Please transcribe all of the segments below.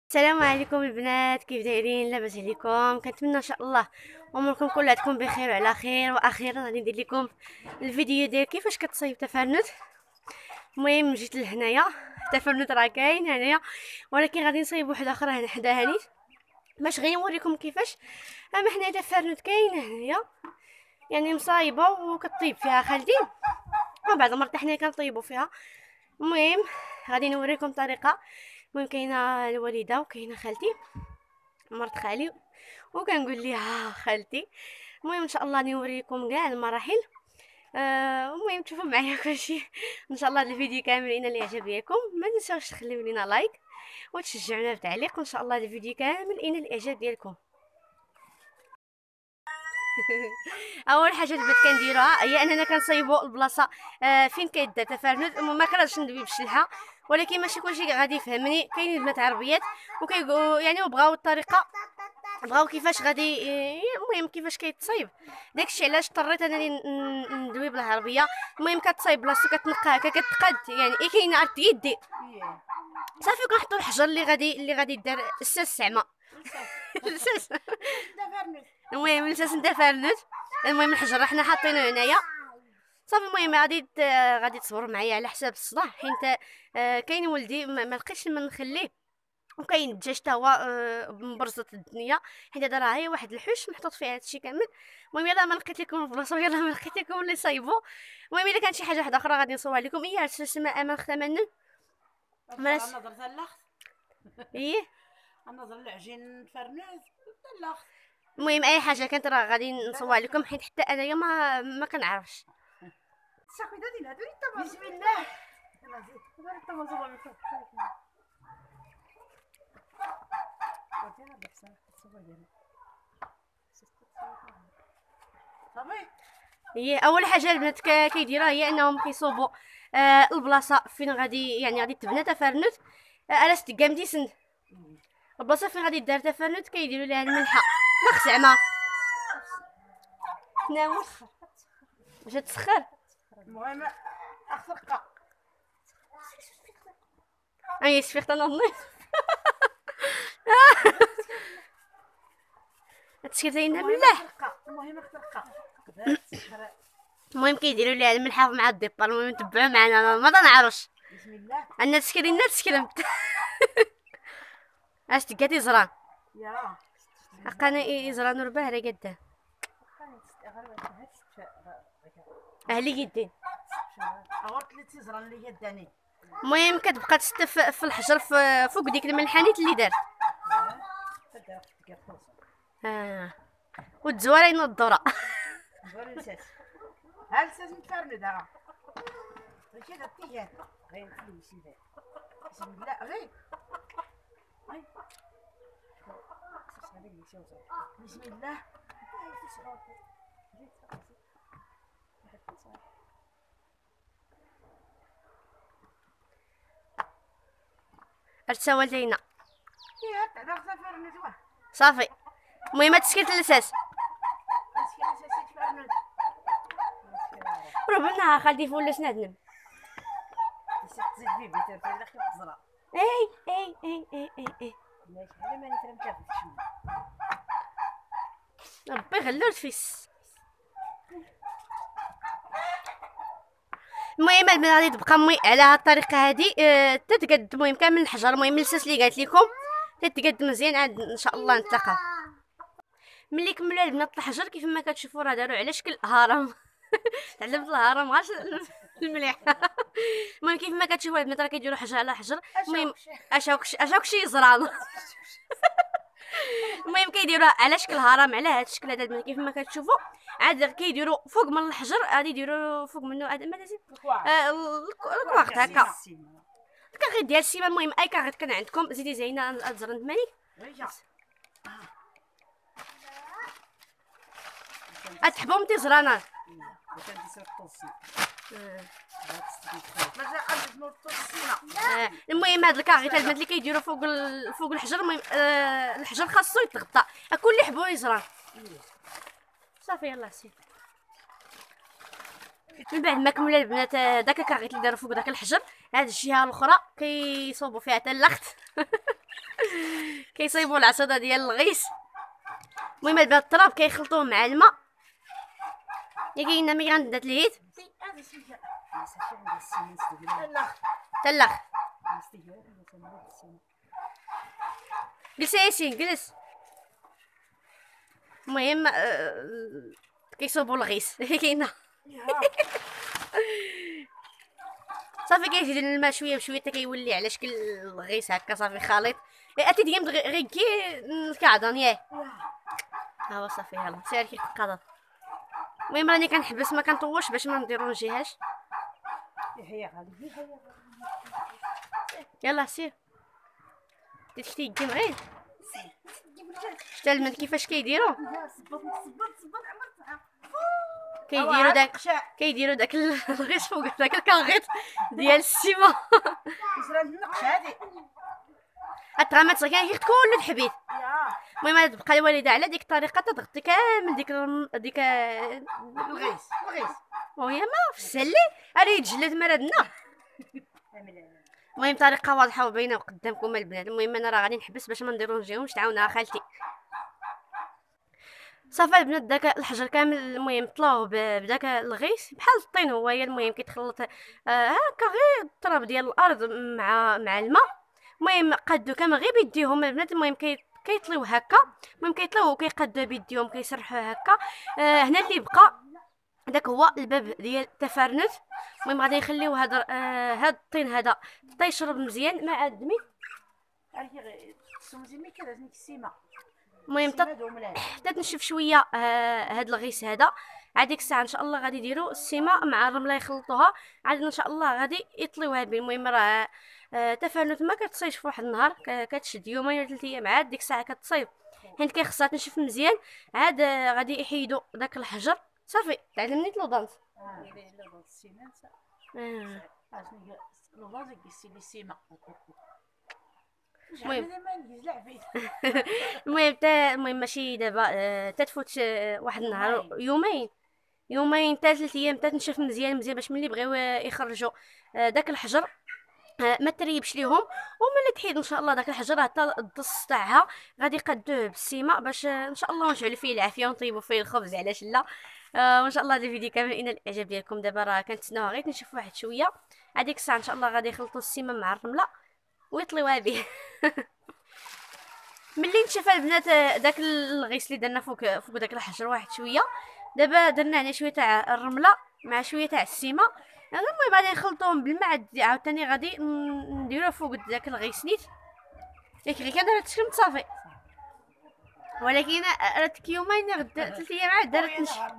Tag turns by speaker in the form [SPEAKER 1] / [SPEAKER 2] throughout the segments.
[SPEAKER 1] السلام عليكم البنات، كيف دايرين؟ لاباس عليكم؟ كنتمنى ان شاء الله اموركم كلها تكون بخير وعلى خير. واخيرا غادي ندير لكم الفيديو ديال كيفاش كتصايب تفرنت. المهم جيت لهنايا، التفرنت راه كاين هنايا، ولكن غادي نصايب واحد اخر هنا حداها نيت باش غير نوريكم كيفاش. اما حنايا تفرنت كاين هنايا، يعني مصايبه وكطيب فيها خالتي، وبعض المرات حنا كنطيبوا فيها. المهم غادي نوريكم طريقه. المهم كاينه الوالده وكاينه خالتي مرت خالي، وكنقول ليها خالتي. المهم ان شاء الله نوريكم كاع المراحل. المهم تشوفوا معايا كلشي ان شاء الله. الفيديو كامل اللي عجب لكم ما تنساوش تخليو لينا لايك وتشجعونا بتعليق، وان شاء الله الفيديو كامل الاعجاب ديالكم. اول حاجه البنات كنديروها هي اننا كنصايبوا البلاصه فين كيدار تفرنت. ما كرهتش ندوي بشلحه، ولكن ماشي كلشي غادي يفهمني. كاينين البنات عربيات وكيقولوا يعني وبغاو الطريقه، بغاو كيفاش غادي المهم كيفاش كيتصايب. داكشي علاش اضطريت انني ندوي بالعربيه. المهم كتصايب بلاصتو كتنقى هكا كتقاد، يعني كاينه عرفت يدي صافي. وكنحطوا الحجر اللي غادي يدار الساس زعما الساس. المهم لساس ندافرنت. المهم الحجر حنا حاطينه هنايا صافي. المهم غادي تصبروا معايا على حساب الصداع، حيت كاين ولدي ما لقيتش لما نخليه، وكاين الدجاج تا هو مبرزط الدنيا، حيت هذا راه هي واحد الحوش محطوط فيه هادشي كامل. المهم يلاه ما لقيت لكم البلاصه، يلاه ما لقيت لكم اللي صايبوا. المهم الا كانت شي حاجه واحده اخرى غادي نصور لكم. ايه تسمى امان ختمنن ماش
[SPEAKER 2] النظر تاع اللخت.
[SPEAKER 1] ايه.
[SPEAKER 2] النظر العجين فرنوز تاع اللخت.
[SPEAKER 1] المهم اي حاجه كانت راه غادي نصور لكم، حيت حتى انايا ما كنعرفش.
[SPEAKER 2] صافي دادي هادو الطماط. بسم الله. يلاه زيد دابا الطماط هو من فوق. صافي هذاك الصبر ديالي. صافي.
[SPEAKER 1] هي اول حاجه البنات كيديروها هي انهم كيصوبوا البلاصه فين غادي يعني غادي تبنى تفرنت. على ست ديسن البلاصه فين غادي دار تفرنت كيديروا لها الملحه ناخ زعما ناموس باش تسخر.
[SPEAKER 2] المهم اخرقه
[SPEAKER 1] اي سفيخ تنظني هادشي زينا بالله.
[SPEAKER 2] المهم اخرقه.
[SPEAKER 1] المهم كيديروا لها الملحه مع الديبار. المهم تبعوا معنا، انا ما نعرفش
[SPEAKER 2] بسم الله.
[SPEAKER 1] انا تسكرينا تسكرمت اش تقاتي زران
[SPEAKER 2] يا
[SPEAKER 1] اقانا يزران رباه راه قده اهلي قدين.
[SPEAKER 2] عورت لي تيزران اللي يداني.
[SPEAKER 1] المهم كتبقى تستف في الحجر فوق ديك الملحانيت اللي دار. وتزوارين الدوره.
[SPEAKER 2] نقول لساس ها لساس متفرند ها ماشي هذا التيجان غير نخليه يسيبها. بسم الله غير هاي بسم الله.
[SPEAKER 1] ارتساول لينا
[SPEAKER 2] يا تاع داك فرند واه
[SPEAKER 1] صافي. المهم تسكيت الاساس
[SPEAKER 2] مسكين ساس فرند.
[SPEAKER 1] ربنا خالتي فولس ندم.
[SPEAKER 2] تزيد فيه بيتر في الاخر تزرع.
[SPEAKER 1] اي
[SPEAKER 2] ماشي على ماني ترمتها في الشمال.
[SPEAKER 1] ربي غلو الفيس. المهم البنات غادي تبقى مي على هاد الطريقه هادي تتقد. المهم كامل الحجر، المهم الساس اللي قالت لكم تتقد مزيان. عاد ان شاء الله نتلاقاو ملي كملوا البنات الحجر. كيف ما كتشوفوا راه داروا على شكل هرم. تعلمت الهرم غاش المليح. المهم كيف ما كتشوفوا البنات راه كيديروا حجر على حجر. المهم اشاوك شي زران. المهم كيديروها على شكل هرم على هذا الشكل هذا كيف ما كتشوفوا. عاد كيديروا فوق من الحجر غادي يديروا فوق منه هذا ما لازم الكواخت هكا كاغيط ديال السيمه. المهم اي كاغيط كان عندكم زيدي زينه الزرنت مالك اتحبهم تزرانه. المهم هاد الكاغيط البنات اللي كيديروا فوق الحجر. المهم الحجر خاصو يتغطى كل حبو يزران صافي. يلاه سير. من بعد ما كملوا البنات داك الكاغيط اللي داروا فوق داك الحجر، هاد الجهه الاخرى كيصوبوا فيها حتى اللخت. كيصايبوا العصيده ديال الغيس. المهم البنات التراب كيخلطوه مع الماء. يا كاينه مي غندات اليد
[SPEAKER 2] هذا شي عندي السيمنت ديال لا
[SPEAKER 1] تلاخ.
[SPEAKER 2] مستيقظ السيمنت.
[SPEAKER 1] جلس يا ياسين جلس. المهم كيصوبوا الغيس. كاينه صافي كيزيد الماء شويه بشويه حتى كيولي على شكل الغيس هكا صافي خليط. اتي ديما غير كي الكعدان ياه. ها هو صافي يلا سير كي القضاء. المهم راني كنحبس ما كنطوش باش ما نديرونجيهاش.
[SPEAKER 2] هي غالي هي
[SPEAKER 1] يلا سير تشتي يجي غير شتا المن كيفاش كيديروا كيديروا داك الغيس فوق داك الكاغيط ديال السيما.
[SPEAKER 2] زرا النقش هادي
[SPEAKER 1] الطغامات كاين غير كله الحبيت. المهم تبقى الوالده على ديك الطريقه تضغطي كامل ديك
[SPEAKER 2] الغيس
[SPEAKER 1] وهي ما في السلي راه يتجلد مرادنا. المهم طريقه واضحه وباينه قدامكم البنات. المهم انا راه غادي نحبس باش ما نديرونجيهمش تعاونها خالتي. صافي البنات داك الحجر كامل المهم طلاوه بداك الغيس بحال الطين. هو هي المهم كيتخلط هكا غير التراب ديال الارض مع الماء. المهم قادو كامل غير بيديهم البنات. المهم كيطليو هكا. المهم كيطليو وكيقادو بيديهم كيسرحوا هكا. هنا اللي بقى داك هو الباب ديال التفرنت. المهم غادي نخليو هاد الطين هذا حتى يشرب مزيان مع الدمي.
[SPEAKER 2] مزيان كذا نيك السيمه.
[SPEAKER 1] المهم حتى تنشف شويه هاد الغيس هذا. هذيك الساعه ان شاء الله غادي يديروا السيمه مع الرمله يخلطوها عاد ان شاء الله غادي يطليوها به. المهم راه تفرنت ما كتصايبش في واحد النهار كتشد يومين ولا 3 ايام عاد ديك الساعه كتصايب حيت كيخصها تنشف مزيان. عاد غادي يحيدوا داك الحجر صافي تعلمني لودانس. المهم ماشي دابا تتفوت واحد النهار يومين حتى 3 ايام حتى تنشف مزيان باش ملي بغيو يخرجوا داك الحجر ما تريبش ليهم. وملي تحيد ان شاء الله داك الحجر حتى الدص تاعها غادي يقادوه بالسيمه باش ان شاء الله نشعلوا فيه العافيه ونطيبوا فيه الخبز علاش لا. وان شاء الله هذا الفيديو كامل ان الاعجاب ديالكم. دابا راه كنتسناوها غير تنشف واحد شويه. هذيك الساعه ان شاء الله غادي يخلطوا السيمه مع الرمله ويطليوها به. ملي نشف البنات داك الغيس اللي درنا فوق داك الحجر واحد شويه. دابا درنا هنا شويه تاع الرمله مع شويه تاع السيمه. المهم غادي نخلطوهم بالماء عاوتاني غادي نديروه فوق داك الغيس نيت. ياك غير كدرت تشكل صافي ولكن راتك يومين غدا 3 ايام عاد دارت نشف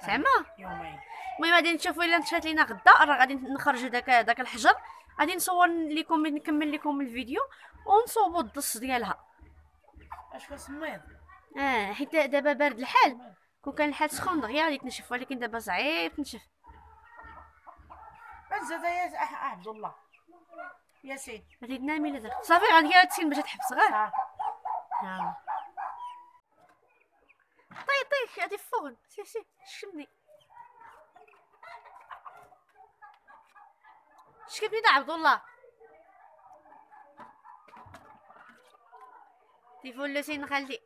[SPEAKER 1] زعما
[SPEAKER 2] يومين.
[SPEAKER 1] المهم غادي نشوفوا الا نشفات لينا غدا راه غادي نخرجوا داك الحجر. غادي نصور لكم نكمل لكم الفيديو ونصوبوا الدص ديالها.
[SPEAKER 2] اش سميت
[SPEAKER 1] حيت دابا بارد الحال. كون كان الحال سخون دغيا غادي تنشف ولكن دابا صعيب تنشف.
[SPEAKER 2] زاد يا عبد الله ياسين
[SPEAKER 1] غادي تنامي لا درت صافي غادي تسين باش تحبس غير. ها طيح هادي فوق سي شمني شكبني دا عبد الله تيفول سين خالتي.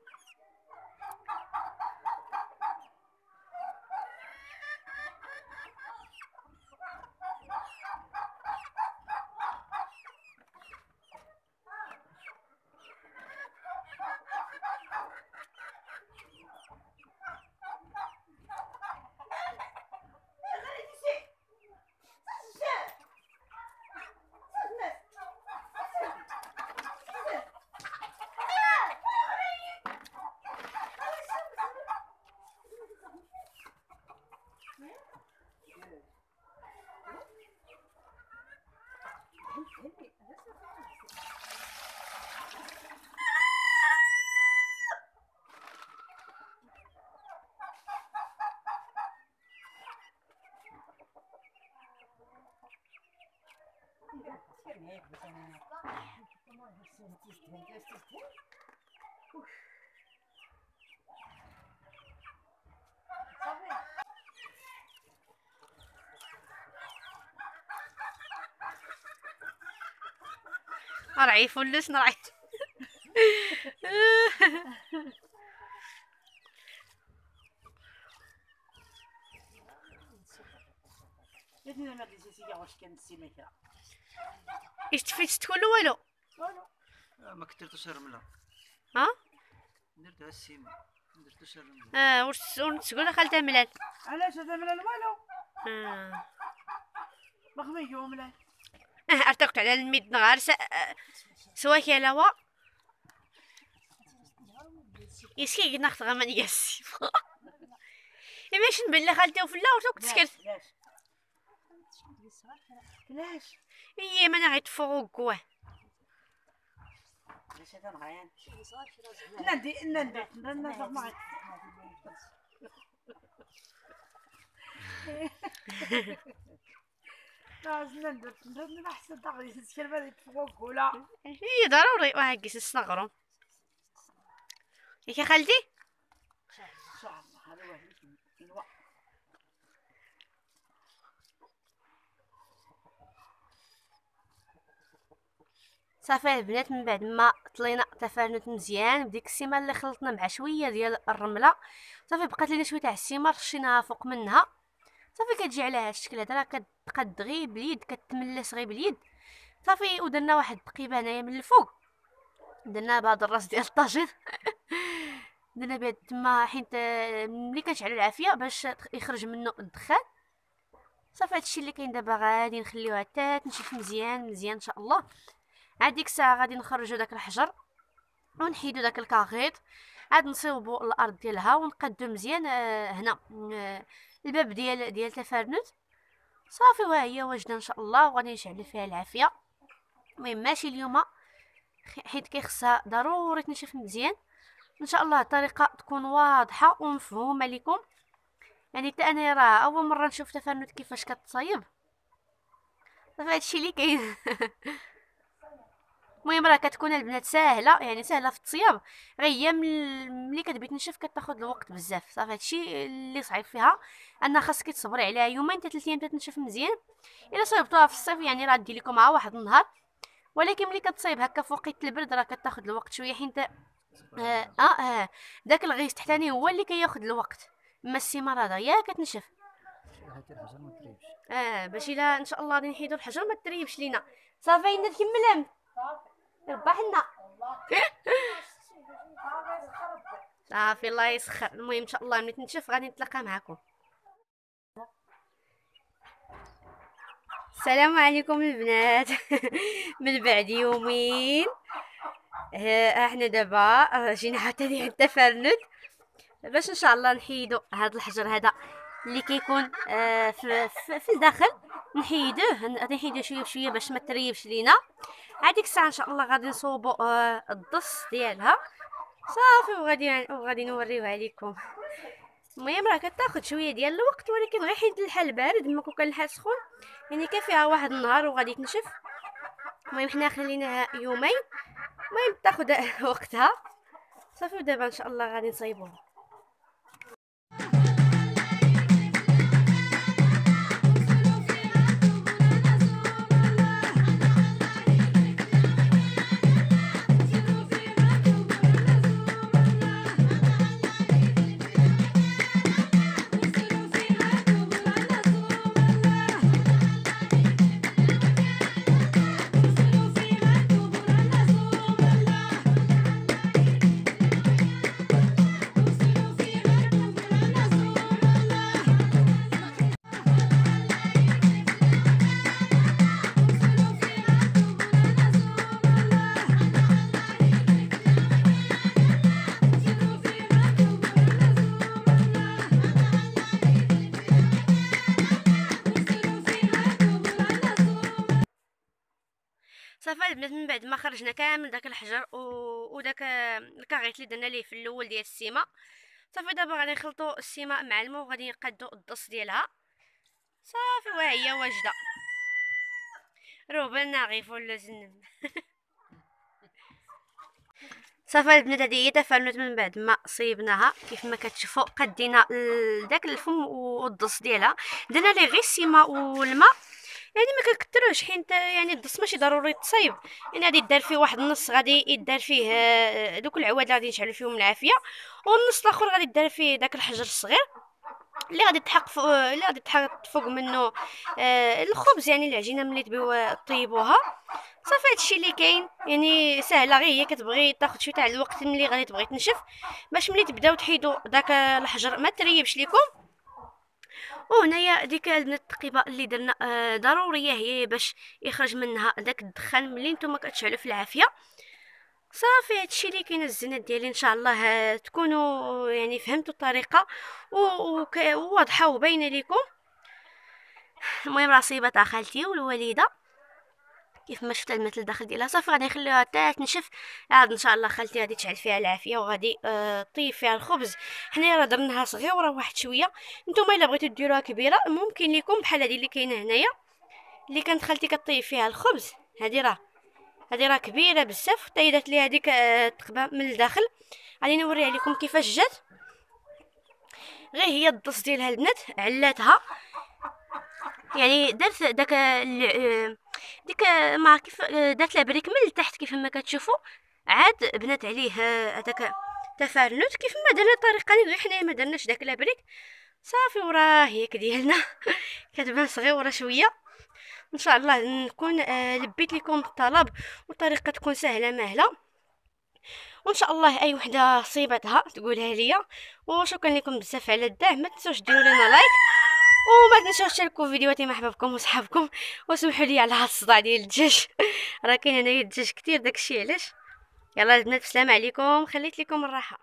[SPEAKER 1] رعي فلس نرعي
[SPEAKER 2] يدنا ما ديزي واش كان السيمه كرا
[SPEAKER 1] اش تفيت تقول والو؟
[SPEAKER 2] والو
[SPEAKER 3] ما كثرتش الرمله،
[SPEAKER 1] ها
[SPEAKER 3] درتها السيمه، درتش الرمله.
[SPEAKER 1] واش تقول خالتها ملال؟
[SPEAKER 2] علاش هذا ملال والو
[SPEAKER 1] اه
[SPEAKER 2] مخمي يوم ملال
[SPEAKER 1] ارتقت على الميد نهار سوا كلاوا يسكي ناخذ غمان ياسي ماشي نبان خالتي وفلا وتوك تسكت
[SPEAKER 2] علاش
[SPEAKER 1] هي ما نغيت فوقوه
[SPEAKER 2] علاش هذا نغيان نندي ننزل معك لازم ندير احسن تغريس الشربه فوق ولا
[SPEAKER 1] هي ضروري وهاكيس الصغرو ياك خالتي
[SPEAKER 2] ان شاء الله هذا هو
[SPEAKER 1] صافي البنات من بعد ما طلينا تفرنت مزيان بديك السيمه اللي خلطنا مع شويه ديال الرمله صافي بقات لينا شويه تاع السيمه رشيناها فوق منها صافي كتجي على هذا الشكل هذا راه كتبقى دغيا باليد كتملس غير باليد صافي ودرنا واحد التقيبه هنايا من الفوق درنا بهذا الراس ديال الطاجين درنا بها تما حيت ملي كنشعلو العافيه باش يخرج منه الدخان صافي هادشي اللي كاين دابا غادي نخليوها حتى تنشف مزيان ان شاء الله عاد ديك الساعه غادي نخرجوا داك الحجر ونحيدوا داك الكاغيط عاد نصيوبوا الارض ديالها ونقادو مزيان هنا الباب ديال تفرنت صافي وها هي واجده ان شاء الله وغادي نشعلوا فيها العافيه المهم ماشي اليوم حيت كيخصها ضروري تنشف مزيان ان شاء الله الطريقه تكون واضحه ومفهومه لكم يعني حتى انا راه اول مره نشوف تفرنت كيفاش كتصايب صافي هادشي اللي كاين المهم راه كتكون البنات ساهله يعني ساهله في الطياب غير هي ملي كتبغي تنشف كتاخذ الوقت بزاف صافي هادشي اللي صعيب فيها انها خاصك تصبري عليها يومين حتى 3 ايام تنشف مزيان الا صيبتوها في الصيف يعني راه دير لكم مع واحد النهار ولكن ملي كتصايب هكا في وقت البرد راه كتاخذ الوقت شويه حيت داك الغيس تحتاني هو اللي كياخذ الوقت اما السيمه راه دغيا كتنشف باش الا ان شاء الله غادي نحيدو الحجر ما تريبش لينا صافي نكمل ربحنا صافي الله يسخر المهم ان شاء الله ملي تنشف غادي نتلاقى معكم السلام عليكم البنات من بعد يومين احنا دابا جينا عاوتاني عند تفرنت باش ان شاء الله نحيدو هذا الحجر هذا اللي كيكون في الداخل نحيدوه شويه بشويه باش ما تريبش لينا هذيك الساعه ان شاء الله غادي نصوبوا الضص ديالها صافي وغادي نوريوها لكم المهم راه كتاخذ شويه ديال الوقت ولكن غير حيت الحال بارد ما كان الحال سخون يعني كافيها واحد النهار وغادي تنشف المهم حنا خليناها يومين المهم تاخذ وقتها صافي ودابا ان شاء الله غادي نصايبوها صافي البنات من بعد ما خرجنا كامل داك الحجر وداك الكاغيط اللي درنا ليه في الاول ديال السيمه صافي دابا غادي نخلطوا السيمه مع الماء وغادي نقادوا الضص ديالها صافي وها هي واجده روبنا غيف ولا زنم صافي البنات هذه هي تفرنت من بعد ما صيبناها كيف ما كتشوفوا قدينا داك الفم والضص ديالها درنا ليه غير السيمه والماء يعني ما كنكتروش حيت يعني الدص ماشي ضروري تصايب، يعني غادي يدار فيه واحد النص، غادي يدار فيه دوك العواد اللي غادي نشعلوا فيهم العافيه، والنص الاخر غادي يدار فيه داك الحجر الصغير اللي غادي تحط فوق، اللي غادي تحط فوق منه الخبز، يعني العجينه ملي تبغيو طيبوها. صافي هادشي اللي كاين، يعني سهله، غير هي كتبغي تاخذ شويه تاع الوقت ملي غادي تبغي تنشف، باش ملي تبداو تحيدوا داك الحجر ما تريبش ليكم. وهنايا ديك البنات التقيبه اللي درنا ضروريه هي باش يخرج منها داك الدخان ملي نتوما كتشعلوا في العافيه. صافي هادشي اللي كاين الزينات ديالي، ان شاء الله تكونوا يعني فهمتوا الطريقه وواضحه وباينه لكم. المهم راه صيبه تاع خالتي والوالده كيف ما شفت المثل داخل ديالها، صافي غادي نخليوها حتى تنشف، عاد ان شاء الله خالتي غادي تشعل فيها العافيه وغادي طيب فيها الخبز. حنايا راه درناها صغيره واحد شويه، نتوما الا بغيتو ديروها كبيره ممكن لكم بحال هذه اللي كاينه هنايا اللي كانت خالتي كطيب فيها الخبز. هذه راه كبيره بزاف، طيدات ليها هذيك تقبه من الداخل. غادي نوريها لكم كيفاش جات، غير هي الدص ديالها البنات علاتها، يعني درت داك ديك ما كيف درت لها بريك من التحت كيف ما كتشوفوا، عاد بنات عليه هذاك تفرنت كيف ما درنا الطريقه غير حنايا ما درناش داك لابريك. صافي وراه هيك ديالنا كتبان صغيره شويه. ان شاء الله نكون لبيت لكم الطلب والطريقه تكون سهله ماهله، وان شاء الله اي وحده صيبتها تقولها ليا. وشكرا لكم بزاف على الدعم، ما تنسوش ديروا لنا لايك وما تنسوش تشاركوا فيديوهاتي مع احبابكم وصحابكم، وسمحوا لي على هاد الصداع ديال الدجاج راه كاين هنايا الدجاج كتير داكشي علاش. يلا البنات بسلام عليكم، خليت لكم الراحه.